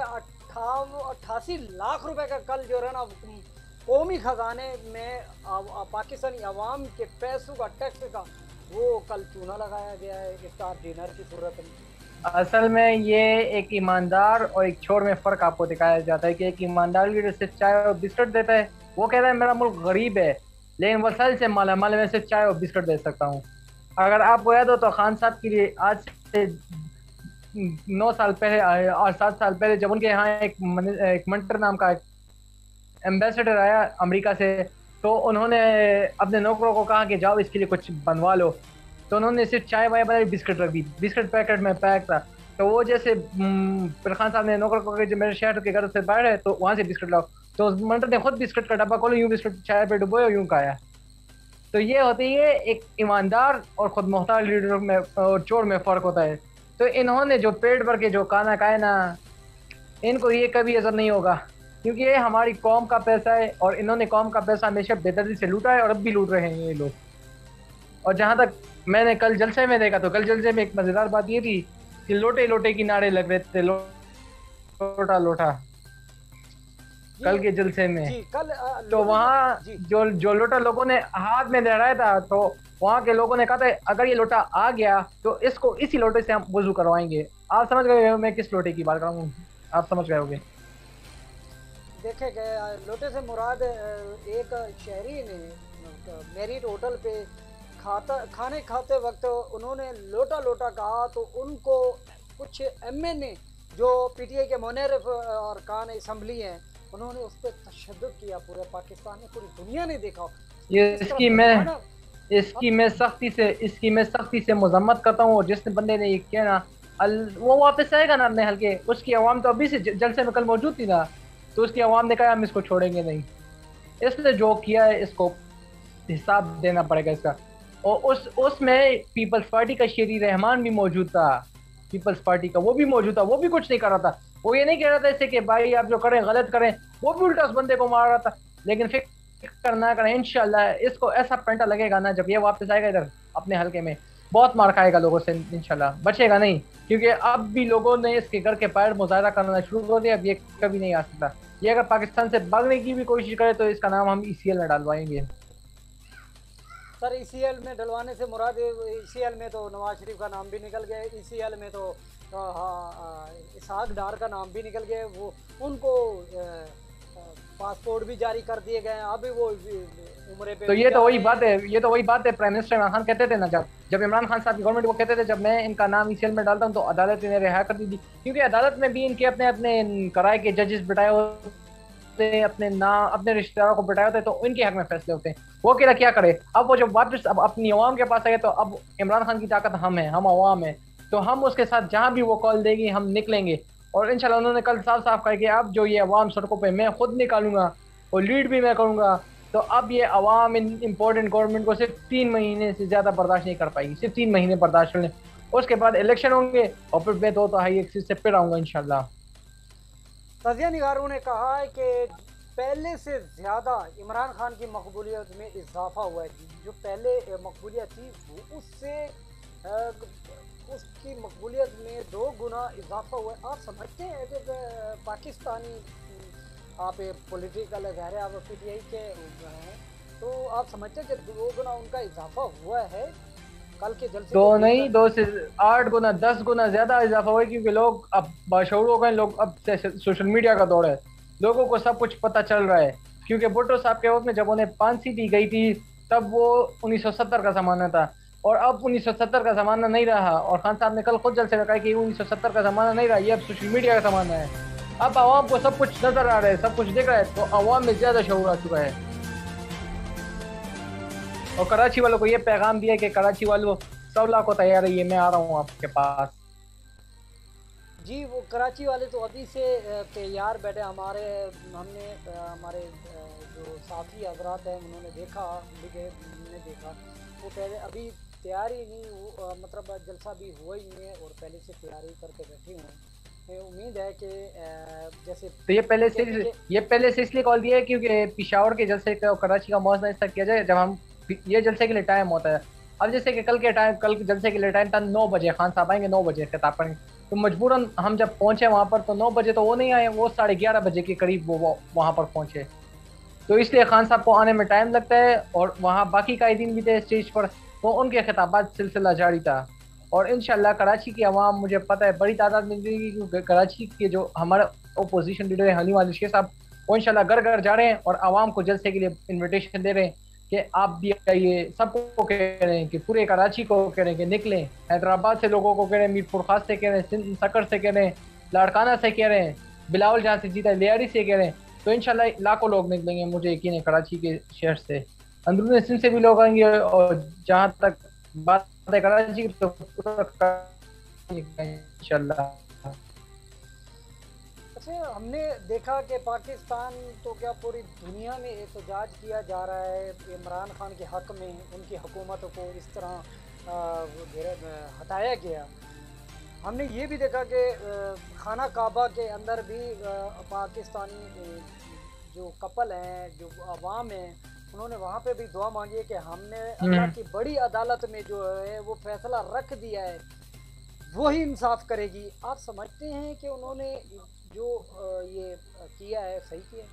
88 लाख रुपए का कल जो है ना कौमी खजाने में पाकिस्तानी अवाम के पैसों का, टैक्स का, वो कल चूना लगाया गया है इफ्तार डिनर की सूरत में। असल में ये एक ईमानदार और एक छोर में फ़र्क आपको दिखाया जाता है कि एक ईमानदार लीडर सिर्फ चाय और बिस्किट देता है, वो कहता है मेरा मुल्क गरीब है लेकिन वसाइल से माला माल, मैं सिर्फ चाय और बिस्किट दे सकता हूँ। अगर आपको याद हो तो खान साहब के लिए आज से 9 साल पहले और 7 साल पहले जब उनके यहाँ एक मंटर नाम का एम्बेसडर आया अमेरिका से, तो उन्होंने अपने नौकरों को कहा कि जाओ इसके लिए कुछ बनवा लो, तो उन्होंने सिर्फ चाय वाय बनाई, बिस्किट रख दी, बिस्किट पैकेट में पैक था। तो वो जैसे फिर खान साहब ने नौकर को कहा जो मेरे शहर के घर से बाहर है तो वहाँ से बिस्किट लाओ, तो मंटर ने खुद बिस्किट का डब्बा खोलो, यूँ बिस्किट चाय पे डुबोए और यूँ खाया। तो ये होती है एक ईमानदार और खुद मुख्तार लीडर में और चोर में फ़र्क होता है। तो इन्होंने जो पेट भर के जो खाना खाया ना, इनको ये कभी असर नहीं होगा, क्योंकि ये हमारी कौम का पैसा है और इन्होंने कौम का पैसा हमेशा बेदर्दी से लूटा है और अब भी लूट रहे हैं ये लोग। और जहाँ तक मैंने कल जलसे में देखा, तो कल जलसे में एक मज़ेदार बात ये थी कि लोटे लोटे की नारे लग रहे थे, लोटा लोटा, कल के जलसे में। जी, कल तो वहाँ जो जो लोटा लोगों ने हाथ में लहराया था, तो वहाँ के लोगों ने कहा था अगर ये लोटा आ गया तो इसको इसी लोटे से हम वजू करवाएंगे। आप समझ गए हो मैं किस लोटे की बात कर रहा हूँ, आप समझ गए होंगे। देखे गए लोटे से मुराद एक शहरी ने मेरिट होटल पे खाने खाते वक्त उन्होंने लोटा लोटा कहा, तो उनको कुछ एमए ने जो पीटीआई के मुनर्रिफ और कान असम्बली हैं, उन्होंने उस पर तशद्दुद किया। पूरे पाकिस्तान में, पूरी दुनिया ने देखा। इसकी मैं सख्ती से मजम्मत करता हूँ। और जिस बंदे ने ये किया ना, वो वापस आएगा ना अपने हल्के, उसकी आवाम तो अभी से जलसे में कल मौजूद थी ना, तो उसकी आवाम ने कहा हम इसको छोड़ेंगे नहीं। इसने जो किया है इसको हिसाब देना पड़ेगा इसका। और उसमें पीपल्स पार्टी का शेरी रहमान भी मौजूद था, पीपल्स पार्टी का वो भी मौजूद था, वो भी कुछ नहीं कर रहा था। वो ये नहीं कह रहा था इसे कि भाई आप जो करें गलत करें, वो भी उल्टा उस बंदे को मार रहा था। लेकिन फिक्र ना करें, इंशाल्लाह इसको ऐसा पेंटा लगेगा ना, जब ये वापस आएगा इधर अपने हल्के में, बहुत मार खाएगा लोगों से, इंशाल्लाह बचेगा नहीं। क्योंकि अब भी लोगों ने इसके घर के बाहर मुजाहरा करना शुरू कर दिया, अब ये कभी नहीं आ सकता। ये अगर पाकिस्तान से भागने की भी कोशिश करे तो इसका नाम हम ईसीएल में डालवाएंगे। सर ईसीएल में डलवाने से मुराद, ईसीएल में तो नवाज शरीफ का नाम भी निकल गया, ईसीएल में तो इसहाक डार का नाम भी निकल गया, वो उनको पासपोर्ट भी जारी कर दिए गए हैं, अभी वो उम्रे पे। तो ये तो वही बात है प्राइम मिनिस्टर इमरान खान कहते थे ना, जब इमरान खान साहब की गवर्नमेंट वो कहते थे जब मैं इनका नाम ईसीएल में डालता हूँ तो अदालत ने रिहा कर दी थी, क्योंकि अदालत में भी इनके अपने अपने कराए के जजेस बिठाए होते, अपने रिश्तेदारों को बिठाए होते, तो इनके हक में फैसले होते हैं। वो क्या करे, अब वो जब वापस अब अपनी अवाम के पास आए, तो अब इमरान खान की ताकत हम है, हम अवाम है, तो हम उसके साथ जहाँ भी वो कॉल देगी हम निकलेंगे। और इंशाल्लाह उन्होंने कल साफ साफ कहा कि अब जो ये अवाम सड़कों पे मैं खुद निकालूंगा और लीड भी मैं करूंगा। तो अब ये अवाम इन इम्पोर्टेंट गवर्नमेंट को सिर्फ 3 महीने से ज़्यादा बर्दाश्त नहीं कर पाएगी, सिर्फ 3 महीने बर्दाश्त कर लें, उसके बाद इलेक्शन होंगे और फिर मैं तो हाई एक्सिस से फिर आऊँगा इंशाल्लाह। तजिया निगारों ने कहा है कि पहले से ज़्यादा इमरान खान की मकबूलियत में इजाफा हुआ है। जो पहले मकबूलियत थी वो उसकी मकबूलियत में 2 गुना इजाफा हुआ है। आप समझते हैं कि पाकिस्तानी, आप पॉलिटिकल गहरे, आप पीटीआई के हैं, तो आप समझते हैं कि 2 गुना उनका इजाफा हुआ है कल के जलसे दो को नहीं, देखकर। 2 से 8 गुना 10 गुना ज्यादा इजाफा हुआ है, क्योंकि लोग अब बाशऊर हो गए। लोग अब से सोशल मीडिया का दौर है, लोगों को सब कुछ पता चल रहा है। क्योंकि भुट्टो साहब के वक्त में जब उन्हें फांसी दी गई थी, तब वो 1970 का जमाना था, और अब 1970 का जमाना नहीं रहा। और खान साहब ने कल खुद जलसे में कहा कि 1970 का जमाना नहीं रहा, ये अब सोशल मीडिया का जमाना है। अब आवाम को सब कुछ नजर आ रहा है, सब कुछ दिख रहा है, तो आवाम में ज्यादा शऊर आ चुका है। और कराची वालों को ये पैगाम दिया कि कराची वालों 16 को तैयार रहिए, मैं आ रहा हूँ आपके पास। जी, वो कराची वाले तो अभी से तैयार बैठे। हमने हमारे जो साथी हजरात हैं उन्होंने देखा, हमने देखा, वो पहले अभी तैयारी नहीं मतलब जलसा भी हुआ ही नहीं है और पहले से तैयारी करके बैठे हुए हैं। उम्मीद है कि जैसे तो कहते हैं कि ये पहले से इसलिए कॉल दिया है क्योंकि पिशावर के जलसे का और कराची का मौजूदा इस तरह किया जाए जब हम, ये जलसे के लिए टाइम होता है। अब जैसे कि कल के जलसे के लिए टाइम था 9 बजे, खान साहब आएंगे 9 बजे खिताब करेंगे। तो मजबूरन हम जब पहुंचे वहां पर, तो 9 बजे तो वो नहीं आए, वो 11:30 बजे के करीब वो वहां पर पहुंचे। तो इसलिए खान साहब को आने में टाइम लगता है, और वहाँ बाकी कायदीन भी थे स्टेज पर, तो उनके खिताबात सिलसिला जारी था। और इंशाल्लाह कराची की आवाम, मुझे पता है, बड़ी तादाद में मिलेगी, क्योंकि कराची के जो हमारे ओपोजिशन लीडर है हलीम अली शेख साहब, वो इंशाल्लाह घर घर जा रहे हैं और आवाम को जलसे के लिए इन्विटेशन दे रहे हैं कि आप भी आइए। सबको कह रहे हैं कि पूरे कराची को कह रहे हैं कि निकलें। हैदराबाद से लोगों को कह रहे हैं, मीरपुर खास से कह रहे हैं, सिंध सकड़ से कह रहे हैं, लाड़काना से कह रहे हैं, बिलावल जहाँ से जीता है लियारी से कह रहे हैं। तो इंशाल्लाह लाखों लोग निकलेंगे, मुझे यकीन है, कराची के शहर से, अंदरूनी सिंध से भी लोग आएंगे। और जहाँ तक बात है कराची की, तो पूरा इंशाल्लाह। अच्छा, हमने देखा कि पाकिस्तान तो क्या पूरी दुनिया में एहतजाज किया जा रहा है इमरान खान के हक़ में, उनकी हुकूमत को इस तरह हटाया गया। हमने ये भी देखा कि खाना काबा के अंदर भी पाकिस्तानी जो कपल हैं, जो अवाम हैं, उन्होंने वहाँ पे भी दुआ मांगी है कि हमने अल्लाह की बड़ी अदालत में जो है वो फैसला रख दिया है, वही इंसाफ करेगी। आप समझते हैं कि उन्होंने जो ये किया है सही किया है?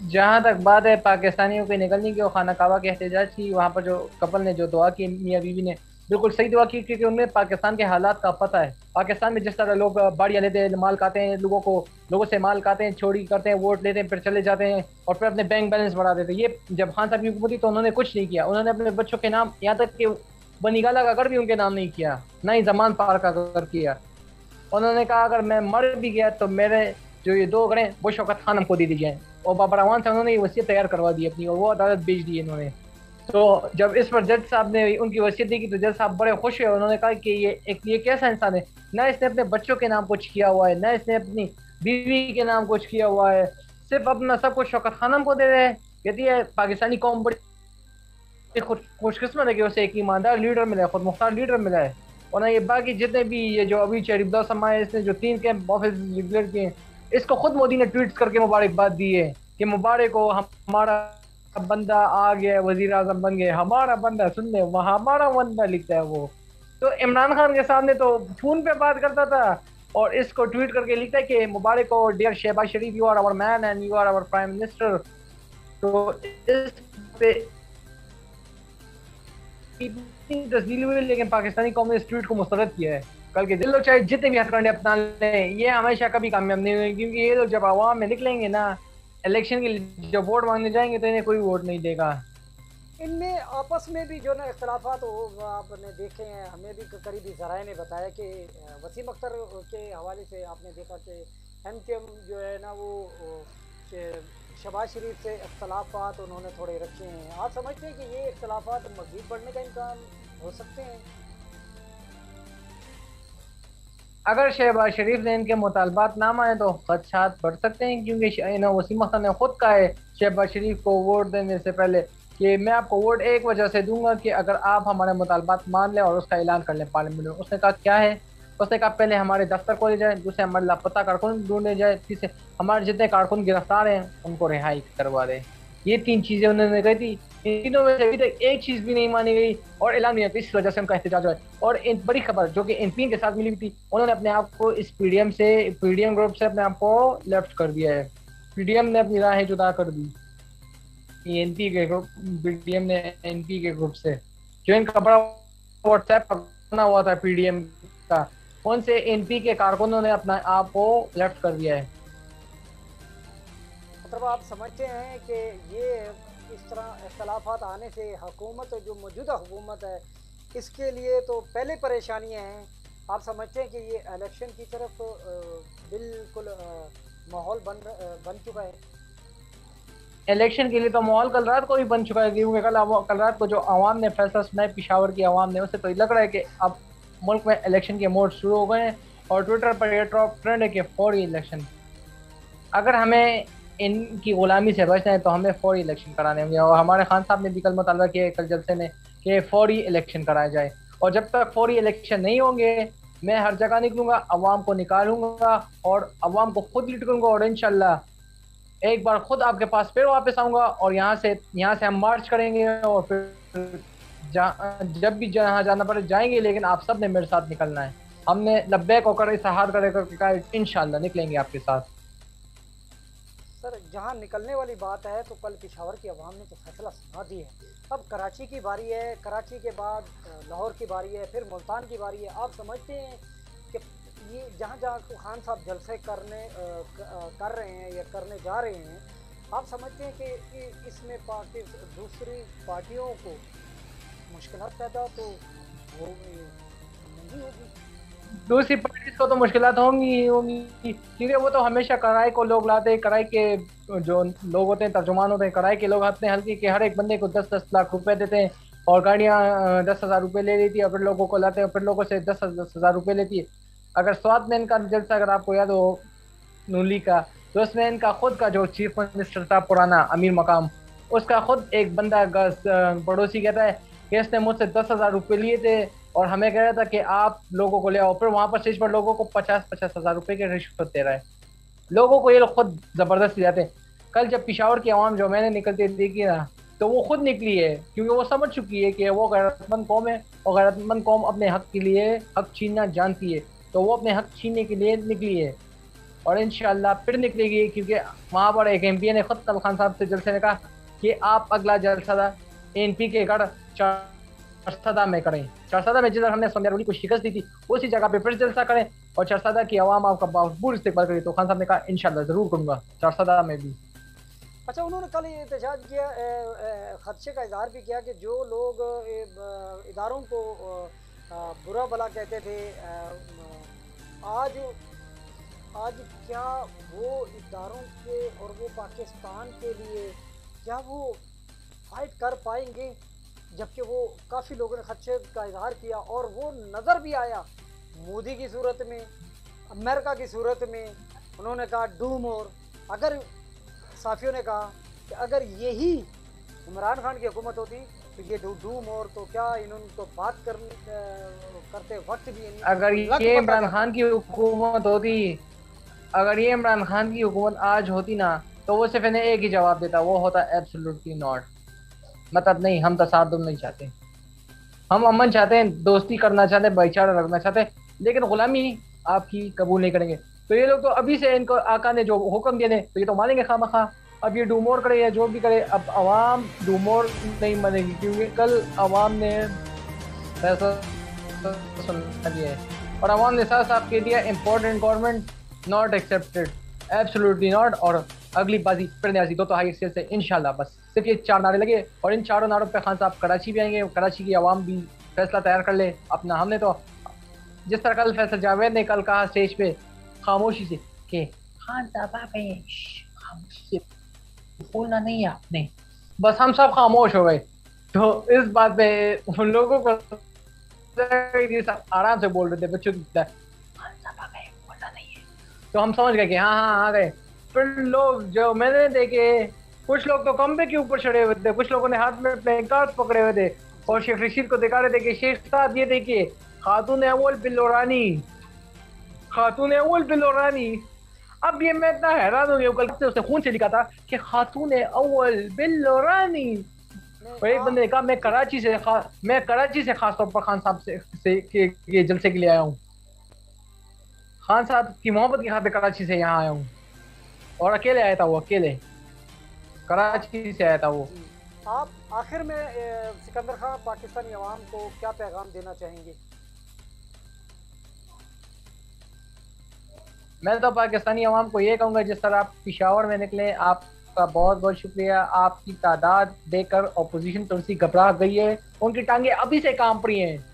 जहाँ तक बात है पाकिस्तानियों के निकलने की और खाना काबा के एहतजाज की, वहाँ पर जो कपल ने जो दुआ की, मियाँ बीवी ने बिल्कुल सही दुआ की, क्योंकि उन्हें पाकिस्तान के हालात का पता है। पाकिस्तान में जिस तरह लोग बाड़ियाँ लेते हैं, माल खाते हैं, लोगों से माल खाते हैं, चोरी करते हैं, वोट लेते हैं, फिर चले जाते हैं और फिर अपने बैंक बैलेंस बढ़ा देते हैं। ये जब खान साहब की हुकूमत थी तो उन्होंने कुछ नहीं किया। उन्होंने अपने बच्चों के नाम, यहाँ तक कि बनीगाला का घर भी उनके नाम नहीं किया, ना ही जमान पार का घर किया। उन्होंने कहा अगर मैं मर भी गया तो मेरे जो ये 2 घड़े वो शौकत खानम को दे दी जाए। और बाबर अवान से उन्होंने ये वसीयत तैयार करवा दी अपनी, और वो अदालत भेज दी इन्होंने। तो जब इस पर जज साहब ने उनकी वसीयत दी तो जज साहब बड़े खुश हुए। उन्होंने कहा कि ये कैसा इंसान है, ना इसने अपने बच्चों के नाम कुछ किया हुआ है, ना इसने अपनी बीवी के नाम कुछ किया हुआ है, सिर्फ अपना सब कुछ शौकत खानम को दे रहे हैं। कहती है पाकिस्तानी कौम बड़ी खुशकिस्मत है कि उसे एक ईमानदार लीडर मिला है, खुद मुख्तार लीडर मिला है। और ना ये बाकी जितने भी ये जो अभी चेरिबदा समाए, इसने जो 3 कैंप ऑफिस डिक्लेयर किए, इसको खुद मोदी ने ट्वीट करके मुबारकबाद दी है कि मुबारक हो, हमारा बंदा आ गया, वजीर आजम बन गए, हमारा बंदा, सुन ले वहाँ हमारा बंदा लिखता है वो। तो इमरान खान के सामने तो फोन पे बात करता था और इसको ट्वीट करके लिखता है कि मुबारक हो dear Shahbaz Sharif, you are our man and you are our prime minister. तो इस पे इतनी तस्दीली हुई, लेकिन पाकिस्तानी कौम ने इस ट्वीट को मुस्तरद किया है। कल के दिन लोग चाहे जितने भी हथकंडे अपना लें, ये हमेशा कभी कामयाब नहीं हुए, क्योंकि ये लोग जब आवाम में निकलेंगे ना, इलेक्शन के लिए जब वोट मांगने जाएंगे, तो इन्हें कोई वोट नहीं देगा। इनमें आपस में भी जो ना इख्तलाफात हो, आपने देखे हैं, हमें भी करीबी ज़राए ने बताया कि वसीम अख्तर के हवाले से आपने देखा कि एमकेएम जो है ना वो शहबाज शरीफ से इख्तलाफात उन्होंने थोड़े रखे हैं। आप समझते हैं कि ये इख्तलाफात मज़ीद बढ़ने का इम्कान हो सकते हैं? अगर शहबाज शरीफ ने इनके मुतालबात ना माने तो खदशात बढ़ सकते हैं, क्योंकि वसीम अख्तर ने खुद कहा है शहबाज शरीफ को वोट देने से पहले कि मैं आपको वोट एक वजह से दूंगा कि अगर आप हमारे मुतालबात मान लें और उसका ऐलान कर लें पार्लियामेंट में। उसने कहा क्या है? उसने कहा पहले हमारे दफ्तर खोले जाए, दूसरे हमारे लापता कारकुन ढूंढे जाए, तीसरे हमारे जितने कारकुन गिरफ्तार हैं उनको रिहाई करवा दे। ये 3 चीज़ें उन्होंने कही थी। इन तीनों में से अभी तक एक चीज़ भी नहीं मानी गई और ऐलान नहीं होता, इस वजह से उनका एहतजाज हुआ है। और इन बड़ी खबर जो कि इन 3 के साथ मिली हुई थी, उन्होंने अपने आप को इस पीडीएम ग्रुप से अपने आप को लेफ्ट कर दिया है। पीडीएम ने अपनी राहें जुदा कर दी, एनपी के ग्रुप, पीडीएम ने एनपी के ग्रुप से, जो इनका बड़ा व्हाट्सएप पर बना हुआ था पीडीएम का, कौन से एनपी के कारकुनों ने अपना आप को लेफ्ट कर दिया है। मतलब आप समझते हैं कि ये इस तरह इख्तलाफात आने से हुकूमत, जो मौजूदा हुकूमत है, इसके लिए तो पहले परेशानियां हैं। आप समझते हैं कि ये इलेक्शन की तरफ बिल्कुल माहौल बन चुका है। इलेक्शन के लिए तो माहौल कल रात को ही बन चुका है, क्योंकि कल रात को जो आवाम ने फैसला सुना है, पिशावर की आवाम ने, उससे तो लग रहा है कि अब मुल्क में इलेक्शन के मोड शुरू हो गए हैं। और ट्विटर पर यह टॉप ट्रेंड है कि फौरी इलेक्शन, अगर हमें इनकी गुलामी से बचना है तो हमें फौरी इलेक्शन कराने होंगे। और हमारे खान साहब ने भी कल मुतालबा किया है कल जलसे में कि फौरी इलेक्शन कराया जाए। और जब तक फौरी इलेक्शन नहीं होंगे, मैं हर जगह निकलूंगा, अवाम को निकालूंगा और अवाम को खुद लिट करूंगा, और इंशाल्लाह एक बार खुद आपके पास फिर वापस आऊंगा, और यहाँ से हम मार्च करेंगे, और फिर जब भी जहाँ जाना पड़े जाएंगे, लेकिन आप सब ने मेरे साथ निकलना है। हमने लब्बैक होकर इस हाथ कर इंशाल्लाह निकलेंगे आपके साथ। सर, जहां निकलने वाली बात है तो कल पेशावर की आवाम ने तो फैसला सुना दी है। अब कराची की बारी है, कराची के बाद लाहौर की बारी है, फिर मुल्तान की बारी है। आप समझते हैं कि ये जहाँ जहाँ खान साहब जलसे कर रहे हैं या करने जा रहे हैं, आप समझते हैं कि इसमें दूसरी पार्टियों को मुश्किलात पैदा तो वो नहीं होगी। दूसरी पार्टी को तो मुश्किलात होंगी ही होंगी, क्योंकि वो तो हमेशा कराए को लोग लाते हैं। कराए के जो लोग होते हैं, तर्जुमान होते हैं, कराए के लोग आते हैं हल्की के, हर एक बंदे को 10-10 लाख रुपए देते हैं, और गाड़ियाँ 10,000 रुपए ले लेती है, और फिर लोगों को लाते हैं, फिर लोगों से 10,000 रुपए लेती है। अगर स्वाद में इनका जलसा, अगर आपको याद हो नूली का, तो उसमें इनका खुद का जो चीफ मिनिस्टर था पुराना अमीर मकाम, उसका खुद एक बंदा पड़ोसी कहता है कि इसने मुझसे 10,000 रुपये लिए थे, और हमें कह रहा था कि आप लोगों को ले आओ। फिर वहां पर स्टेज पर लोगों को 50-50 हजार रुपए की रिश्वत दे रहा है। लोगों को ये लोग खुद जबरदस्ती जाते हैं। कल जब पिशावर की आवाम जो मैंने निकलते देखी ना, तो वो खुद निकली है, क्योंकि वो समझ चुकी है कि वो गैरतमंद कौम है, और गैरतमंद कौम अपने हक के लिए हक छीनना जानती है, तो वो अपने हक छीनने के लिए निकली है, और इंशाल्लाह फिर निकलेगी। क्योंकि वहां पर एक एमपी ने खुद कल खान साहब से जलसे ने कहा कि आप अगला जलसा एनपी के गढ़ चरसदा में करें। चरसदा में जिधर हमने सोनिया को शिकस्त दी थी, उसी जगह पे फिर जलसा करें, और चरसदा की आवाम आपका भरपूर इस्तेमाल करें। तो खान साहब ने कहा इंशाल्लाह जरूर करूंगा चरसदा में भी। अच्छा, उन्होंने कल ये एहतजाज किया, खदशे का इजहार भी किया कि जो लोग इदारों को बुरा भला कहते थे, आज आज क्या वो इदारों के और वो पाकिस्तान के लिए क्या वो फाइट कर पाएंगे? जबकि वो काफ़ी लोगों ने खदशे का इजहार किया, और वो नज़र भी आया मोदी की सूरत में, अमेरिका की सूरत में। उन्होंने कहा डू मोर। अगर साफियों ने कहा कि अगर यही इमरान खान की हुकूमत होती तो ये डू मोर तो क्या इन्होंने तो बात करते वक्त भी अगर ये इमरान खान की हुकूमत होती, अगर ये इमरान खान की हुकूमत आज होती ना, तो वो सिर्फ इन्हें एक ही जवाब देता, वो होता एब्सोल्युटली नॉट। मतलब नहीं, हम तसादुम नहीं चाहते, हम अमन चाहते हैं, दोस्ती करना चाहते हैं, भाईचारा रखना चाहते हैं, लेकिन गुलामी आपकी कबूल नहीं करेंगे। तो ये लोग तो अभी से इनको आका ने जो हुक्म दिए थे, तो ये तो मानेंगे खामखा। अब ये डूमोर करे या जो भी करे, अब आवाम डूमोर नहीं मानेगी, क्योंकि कल आवाम ने फैसला सुना दिया है, और आवाम ने साथ साथ कह दिया important government not accepted, absolutely not, और अगली बाजी फिर न्याजी दो तो हाई एक्सेल से इंशाल्लाह। बस सिर्फ ये 4 नारे लगे, और इन 4 नारों पे खान साहब कराची भी आएंगे, कराची की आवाम भी फैसला तैयार कर ले अपना। हमने तो जिस तरह कल फैसल जावेद ने कल कहा स्टेज पे खामोशी से कि खान साहब आ गए, खामोशी से बोलना नहीं है आपने, बस हम सब खामोश हो गए। तो इस बात पे उन लोगों को आराम से बोल रहे थे बच्चों की तरह, खान साहब आ गए, बोलना नहीं है। तो हम समझ गए कि हाँ हाँ आ गए। फिर लोग जो मैंने देखे, कुछ लोग तो खंबे के ऊपर चढ़े हुए थे, कुछ लोगों ने हाथ में प्लेइंग कार्ड पकड़े हुए थे, और शेख रशीद को दिखा रहे थे कि शेख साहब ये देखिए खातून अव्वल बिल्लो रानी, खातून अव्वल बिल्लो रानी। अब ये मैं इतना हैरान हो गया, कल से उसने खून से लिखा था कि खातून अव्वल बिल्लो रानी। और एक बंदे ने कहा मैं कराची से खास तौर पर खान साहब से ये जलसे के लिए आया हूँ, खान साहब की मोहब्बत की खातिर कराची से यहाँ आया हूँ। और अकेले आया था वो, अकेले कराची से आया था वो। जी, आप आखिर में सिकंदर खान पाकिस्तानी अवाम को क्या पैगाम देना चाहेंगे? मैं तो पाकिस्तानी अवाम को ये कहूँगा, जिस तरह आप पिशावर में निकले, आपका बहुत बहुत शुक्रिया। आपकी तादाद देखकर अपोजिशन थोड़ी सी घबरा गई है, उनकी टांगे अभी से कांप रही हैं।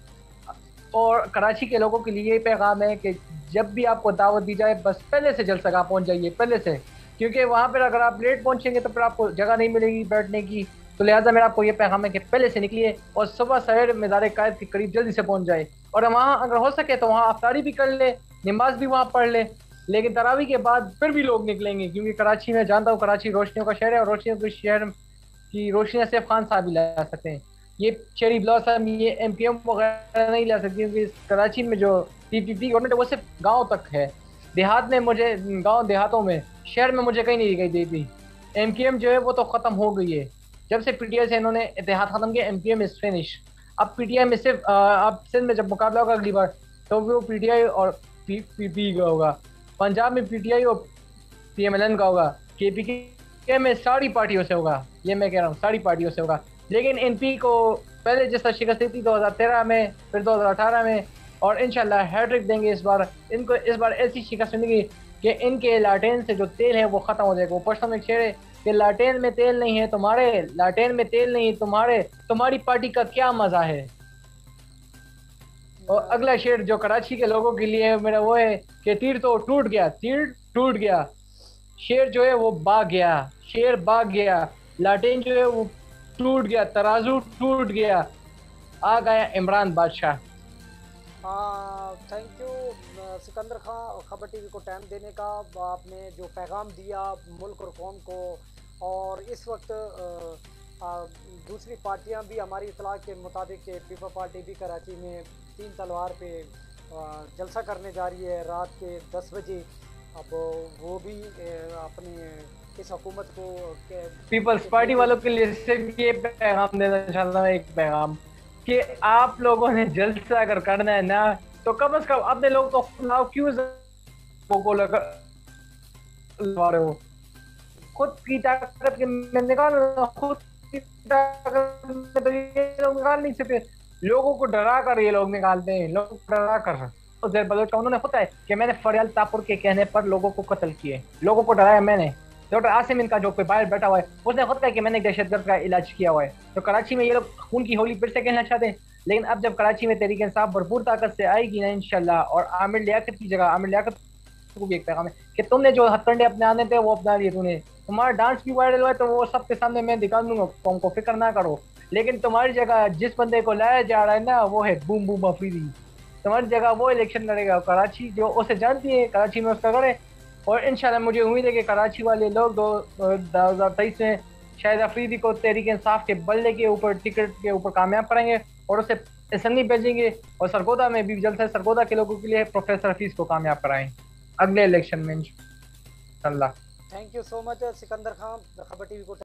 और कराची के लोगों के लिए ये पैगाम है कि जब भी आपको दावत दी जाए, बस पहले से जलसगाह पहुंच जाइए, पहले से, क्योंकि वहाँ पर अगर आप लेट पहुंचेंगे तो फिर आपको जगह नहीं मिलेगी बैठने की। तो लिहाजा मेरा आपको ये पैगाम है कि पहले से निकलिए और सुबह सवेर मज़ार कायद के करीब जल्दी से पहुंच जाए। और वहाँ अगर हो सके तो वहाँ अफ्तारी भी कर ले, नमाज भी वहाँ पढ़ ले। लेकिन तरावी के बाद फिर भी लोग निकलेंगे, क्योंकि कराची में जानता हूँ, कराची रोशनियों का शहर है, और रोशनियों के शहर की रोशनियाँ सिर्फ खान साहब ही ला सकते हैं। ये चेरी ब्लॉसम, ये एमपीएम वगैरह नहीं ला सकती, क्योंकि कराची में जो पीपीपी गवर्नमेंट है वो सिर्फ गाँव तक है। देहात में मुझे, गाँव देहातों में, शहर में मुझे कहीं नहीं दिखाई देती। एमपीएम जो है वो तो ख़त्म हो गई है, जब से पीटीआई से इन्होंने इत्तेहाद ख़त्म किया। MPM is finish. अब पीटीआई में सिर्फ अब सिंध में जब मुकाबला होगा अगली बार, तो वो पीटीआई और पीपी का होगा। पंजाब में पीटीआई और पीएमएलएन का होगा। केपीके में सारी पार्टियों से होगा, ये मैं कह रहा हूँ, सारी पार्टियों से होगा। लेकिन एनपी को पहले जिस तरह शिकस्त दी थी 2013 में, फिर 2018 में, और इंशाल्लाह हैट्रिक देंगे इस बार। इनको इस बार ऐसी शिकस्त मिलेगी कि इनके लाटेन से जो तेल है वो खत्म हो जाएगा। वो परसों में शेर है कि लाटेन में तेल नहीं है तुम्हारे, लाटेन में तेल नहीं तुम्हारे, तुम्हारी पार्टी का क्या मजा है। और अगला शेर जो कराची के लोगों के लिए है मेरा वो है कि तीर तो टूट गया, तीर टूट गया, शेर जो है वो भाग गया, शेर भाग गया, लाटेन जो है वो टूट गया, तराजू टूट गया, आ गया इमरान बादशाह। थैंक यू सिकंदर खान, खबर टीवी को टाइम देने का। आपने जो पैगाम दिया मुल्क और कौम को, और इस वक्त दूसरी पार्टियां भी हमारी इतला के मुताबिक पीपल पार्टी भी कराची में 3 तलवार पे जलसा करने जा रही है रात के 10 बजे। अब वो भी अपने इस हुकूमत को पीपल्स पार्टी वालों के लिए सिर्फ ये पैगाम देना चाहता हूँ, एक पैगाम, कि आप लोगों ने जलसा अगर करना है ना, तो कम से कम अपने लोग तो क्यों को लगा रहे हो। खुद की ताकत के में निकाल, खुद की ताकत में तो ये लोग निकाल नहीं सकते। लोगों को डरा कर ये लोग निकालते हैं, लोग डरा कर। तो जैर बलोच का उन्होंने खुद है कि मैंने फरियाल तापुर के कहने पर लोगों को कत्ल किए, लोगों को डराया मैंने। डॉक्टर आसिम इनका जो कोई बाहर बैठा हुआ है, उसने खुद कहा कि मैंने दहशतगर्द का इलाज किया हुआ है। तो कराची में ये लोग खून की होली फिर से कहना चाहते हैं। लेकिन अब जब कराची में तहरीक इंसाफ भरपूर ताकत से आएगी ना इंशाल्लाह, और आमिर लियाकत की जगह, आमिर लियाकत को भी एक पैगाम है कि तुमने जो हथकंडे अपने आने थे वो अपना लिए, तूने, तुम्हारा डांस भी वायरल हुआ है तो वो सबके सामने मैं दिखा दूंगा, तुमको फिक्र ना करो। लेकिन तुम्हारी जगह जिस बंदे को लाया जा रहा है ना, वो है बूम बूम अफरीदी। तुम्हारी जगह वो इलेक्शन लड़ेगा, कराची जो उसे जानती है, कराची में उसका करे। और इंशाल्लाह मुझे उम्मीद है कि कराची वाले लोग 2023 में शायद अफरीदी को तहरीक इंसाफ के बल्ले के ऊपर, टिकट के ऊपर कामयाब करेंगे और उसे असम्बली भेजेंगे। और सरगोदा में भी जल्द से सरगोदा के लोगों के लिए प्रोफेसर हफीज को कामयाब कराएं अगले इलेक्शन में इंशाल्लाह। Thank you so much Sikandar Khan, खबर टीवी को